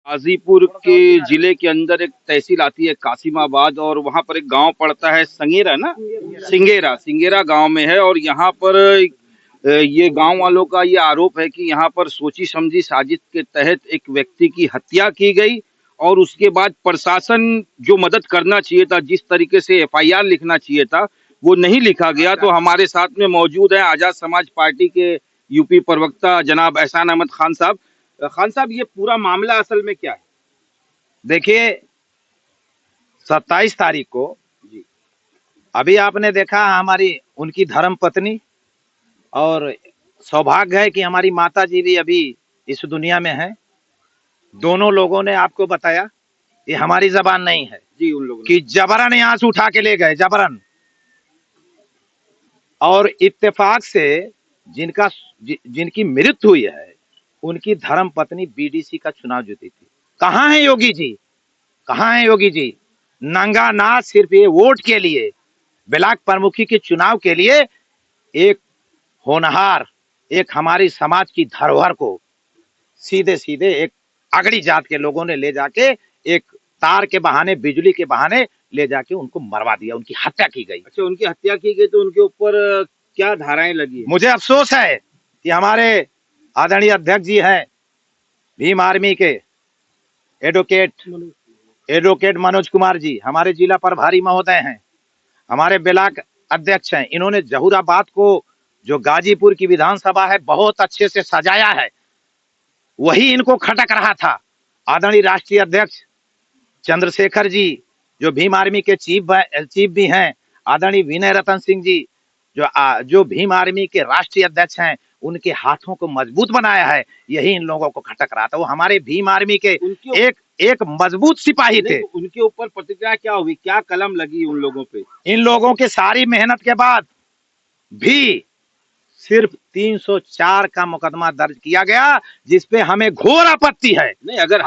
गाजीपुर के जिले के अंदर एक तहसील आती है कासिमाबाद, और वहां पर एक गांव पड़ता है संगेरा ना, सिंगेरा सिंगेरा गांव में है। और यहाँ पर ये गांव वालों का ये आरोप है कि यहाँ पर सोची समझी साजिश के तहत एक व्यक्ति की हत्या की गई, और उसके बाद प्रशासन जो मदद करना चाहिए था, जिस तरीके से एफआईआर लिखना चाहिए था, वो नहीं लिखा गया। तो हमारे साथ में मौजूद है आजाद समाज पार्टी के यूपी प्रवक्ता जनाब एहसान अहमद खान साहब। खान साहब, ये पूरा मामला असल में क्या है? देखिए, 27 तारीख को जी अभी आपने देखा हमारी उनकी धर्म पत्नी, और सौभाग्य है कि हमारी माता जी भी अभी इस दुनिया में है। दोनों लोगों ने आपको बताया, ये हमारी जबान नहीं है जी, उन लोगों कि जबरन यहाँ से उठा के ले गए, जबरन। और इत्तेफाक से जिनकी मृत्यु हुई है, उनकी धर्म पत्नी बीडीसी का चुनाव जीती थी। कहाँ है योगी जी? कहाँ है योगी जी? नंगा नाच सिर्फ ये वोट के लिए, ब्लॉक प्रमुखी के चुनाव के लिए, एक होनहार, एक हमारी समाज की धरोहर को सीधे सीधे एक अगड़ी जात के लोगों ने ले जाके, एक तार के बहाने, बिजली के बहाने ले जाके उनको मरवा दिया, उनकी हत्या की गई। अच्छा, उनकी हत्या की गई तो उनके ऊपर क्या धाराएं लगी है? मुझे अफसोस है कि हमारे आदरणीय अध्यक्ष जी हैं भीम आर्मी के एडवोकेट मनोज कुमार जी, हमारे जिला प्रभारी महोदय हैं, हमारे ब्लॉक अध्यक्ष हैं। इन्होंने जहूराबाद को, जो गाजीपुर की विधानसभा है, बहुत अच्छे से सजाया है। वही इनको खटक रहा था। आदरणीय राष्ट्रीय अध्यक्ष चंद्रशेखर जी, जो भीम आर्मी के चीफ भी हैं, आदरणीय विनय रतन सिंह जी, जो भीम आर्मी के राष्ट्रीय अध्यक्ष हैं, उनके हाथों को मजबूत बनाया है। यही इन लोगों को खटक रहा था। वो हमारे भीम आर्मी के एक मजबूत सिपाही थे। उनके ऊपर प्रतिक्रिया क्या हुई? क्या कलम लगी उन लोगों पे? इन लोगों के सारी मेहनत के बाद भी सिर्फ 304 का मुकदमा दर्ज किया गया, जिसपे हमें घोर आपत्ति है। नहीं, अगर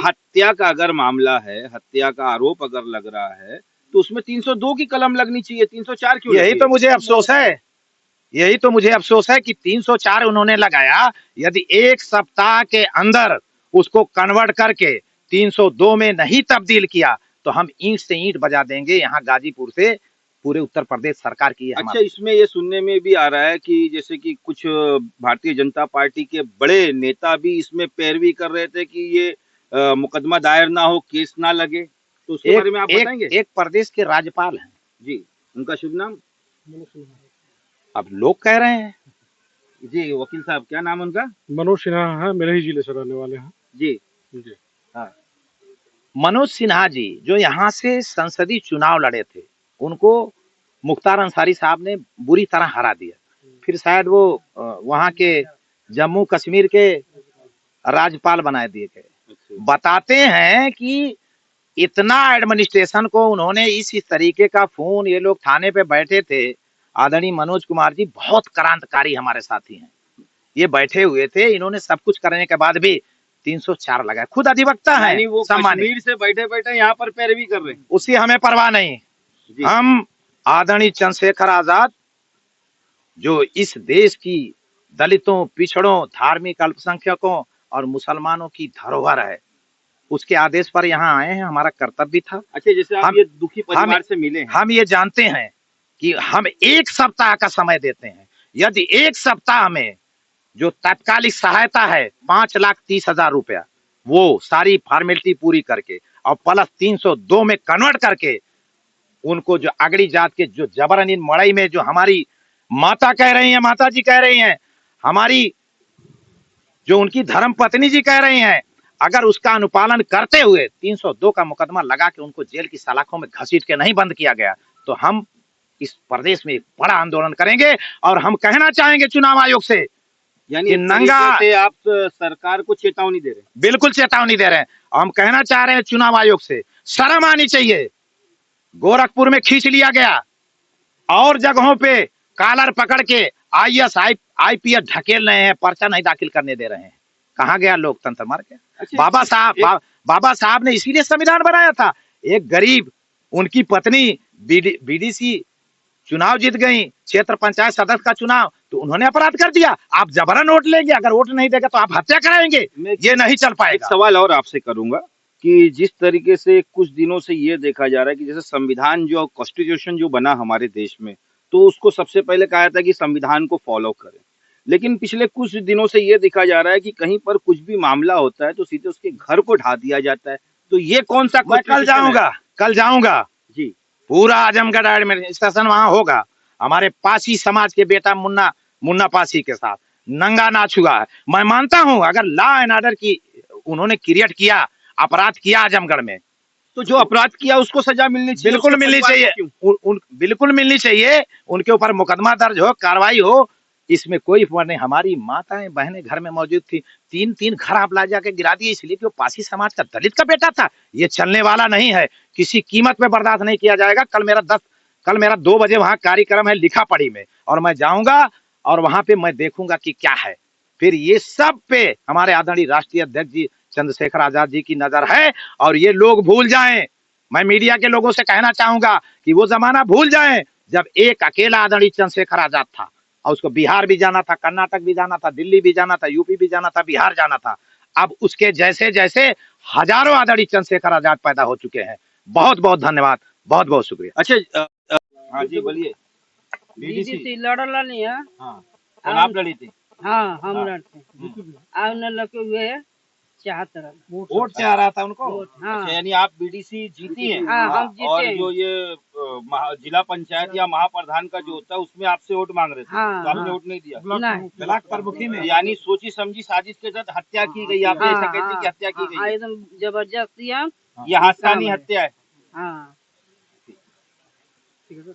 हत्या का अगर मामला है, हत्या का आरोप अगर लग रहा है, तो उसमें 302 की कलम लगनी चाहिए, 304 क्यों? यही तो मुझे अफसोस है, यही तो मुझे अफसोस है कि 304 उन्होंने लगाया। यदि एक सप्ताह के अंदर उसको कन्वर्ट करके 302 में नहीं तब्दील किया, तो हम ईंट से ईंट बजा देंगे यहाँ गाजीपुर से पूरे उत्तर प्रदेश सरकार की। अच्छा, इसमें ये सुनने में भी आ रहा है कि जैसे कि कुछ भारतीय जनता पार्टी के बड़े नेता भी इसमें पैरवी कर रहे थे कि ये मुकदमा दायर ना हो, केस ना लगे, तो उसके बारे में आप बताएंगे? एक प्रदेश के राज्यपाल हैं जी, उनका शुभ नाम? अब लोग कह रहे हैं जी। वकील साहब, क्या नाम उनका? मनोज सिन्हा है, मेरे ही जिले से रहने वाले हैं। जी जी हाँ। मनोज सिन्हा जी, जो यहाँ से संसदीय चुनाव लड़े थे, उनको मुख्तार अंसारी साहब ने बुरी तरह हरा दिया। फिर शायद वो वहाँ के जम्मू कश्मीर के राज्यपाल बनाए दिए गए। बताते हैं कि इतना एडमिनिस्ट्रेशन को उन्होंने इस तरीके का फोन, ये लोग थाने पे बैठे थे। आदरणीय मनोज कुमार जी बहुत क्रांतिकारी हमारे साथी हैं, ये बैठे हुए थे, इन्होंने सब कुछ करने के बाद भी 304 लगाया। खुद अधिवक्ता है, वो कश्मीर से बैठे बैठे यहाँ पर पैरवी कर रहे हैं, उसकी हमें परवाह नहीं। हम आदरणीय चंद्रशेखर आजाद, जो इस देश की दलितों, पिछड़ों, धार्मिक अल्पसंख्यकों और मुसलमानों की धरोहर है, उसके आदेश पर यहाँ आए हैं। हमारा कर्तव्य भी था। अच्छा, जैसे आप ये दुखी परिवार से मिले हैं, हम ये जानते हैं कि हम एक सप्ताह का समय देते हैं। यदि एक सप्ताह में जो तात्कालिक सहायता है 5,30,000 रुपया, वो सारी फॉर्मेलिटी पूरी करके और प्लस 302 में कन्वर्ट करके उनको, जो अगड़ी जात के, जो जबरन इन मड़ई में, जो हमारी माता कह रही हैं, माता जी कह रही हैं, हमारी जो उनकी धर्म पत्नी जी कह रही हैं, अगर उसका अनुपालन करते हुए 302 का मुकदमा लगा के उनको जेल की सलाखों में घसीट के नहीं बंद किया गया, तो हम इस प्रदेश में एक बड़ा आंदोलन करेंगे। और हम कहना चाहेंगे चुनाव आयोग से, यानी नंगा आप सरकार को चेतावनी दे रहे हैं? बिल्कुल चेतावनी दे रहे हैं। हम कहना चाह रहे हैं चुनाव आयोग से, शर्म आनी चाहिए। गोरखपुर में खींच लिया गया, और जगहों पे कॉलर पकड़ के IAS IPS ढकेल रहे हैं, पर्चा नहीं दाखिल करने दे रहे हैं। कहाँ गया लोकतंत्र? मर गया। अच्छा, बाबा साहब ने इसीलिए संविधान बनाया था। एक गरीब, उनकी पत्नी बीडीसी चुनाव जीत गई, क्षेत्र पंचायत सदस्य का चुनाव, तो उन्होंने अपराध कर दिया। आप जबरन वोट लेंगे, अगर वोट नहीं देगा तो आप हत्या कराएंगे, ये नहीं चल एक पाएगा। सवाल और आपसे करूंगा कि जिस तरीके से कुछ दिनों से ये देखा जा रहा है कि जैसे संविधान जो कॉन्स्टिट्यूशन जो बना हमारे देश में, तो उसको सबसे पहले कहा था कि संविधान को फॉलो करें, लेकिन पिछले कुछ दिनों से ये देखा जा रहा है कि कहीं पर कुछ भी मामला होता है तो सीधे उसके घर को ढा दिया जाता है। तो ये कौन सा मैं कल जाऊंगा, कल जाऊंगा जी, पूरा आजमगढ़ एडमिनिस्ट्रेशन वहां होगा, हमारे पासी समाज के बेटा मुन्ना पासी के साथ नंगा नाच हुआ है। मैं मानता हूं अगर लॉ एंड ऑर्डर की उन्होंने क्रिएट किया, अपराध किया आजमगढ़ में, तो जो अपराध किया उसको सजा मिलनी चाहिए, बिल्कुल उसके मिलनी परिवार चाहिए, को क्यों? बिल्कुल मिलनी चाहिए, उनके ऊपर मुकदमा दर्ज हो, कार्रवाई हो, इसमें कोई फर्क नहीं। हमारी माताएं बहनें घर में मौजूद थी, तीन घर आप ला जाके गिरा दिए इसलिए कि वो पासी समाज का दलित का बेटा था। ये चलने वाला नहीं है, किसी कीमत में बर्दाश्त नहीं किया जाएगा। कल मेरा 2 बजे वहां कार्यक्रम है लिखा पढ़ी में, और मैं जाऊंगा और वहां पे मैं देखूंगा कि क्या है। फिर ये सब पे हमारे आदरणीय राष्ट्रीय अध्यक्ष जी चंद्रशेखर आजाद जी की नजर है, और ये लोग भूल जाएं। मैं मीडिया के लोगों से कहना चाहूंगा कि वो जमाना भूल जाएं जब एक अकेला आदरणीय चंद्रशेखर आजाद था, और उसको बिहार भी जाना था, कर्नाटक भी जाना था, दिल्ली भी जाना था, यूपी भी जाना था, बिहार जाना था। अब उसके जैसे जैसे हजारों आदरणीय चंद्रशेखर आजाद पैदा हो चुके हैं। बहुत बहुत धन्यवाद, बहुत बहुत शुक्रिया। अच्छा, हाँ जी बोलिए। बीडीसी लड़ला नहीं है। हाँ, और आप लड़ी थी? हाँ हम हाँ। लड़ते अब न लगे हुए चाहत रहा वोट चाह रहा था उनको। वोट। हाँ अच्छा, यानी आप बीडीसी जीती हैं? हाँ हम जीते और हैं। जो ये जिला पंचायत या महाप्रधान का जो होता है उसमें आपसे वोट मांग रहे थे, हाँ, तो आपने हाँ। वोट नहीं दिया? नहीं ब्लॉक प्रमुखी में यानी सोची समझी साजिश के तहत हत्या की गई, आपने ऐसा कहते कि हत्या की गई है? एकदम जबरदस्ती हम। ये हादसानी हत्या है। हाँ ठीक है सर।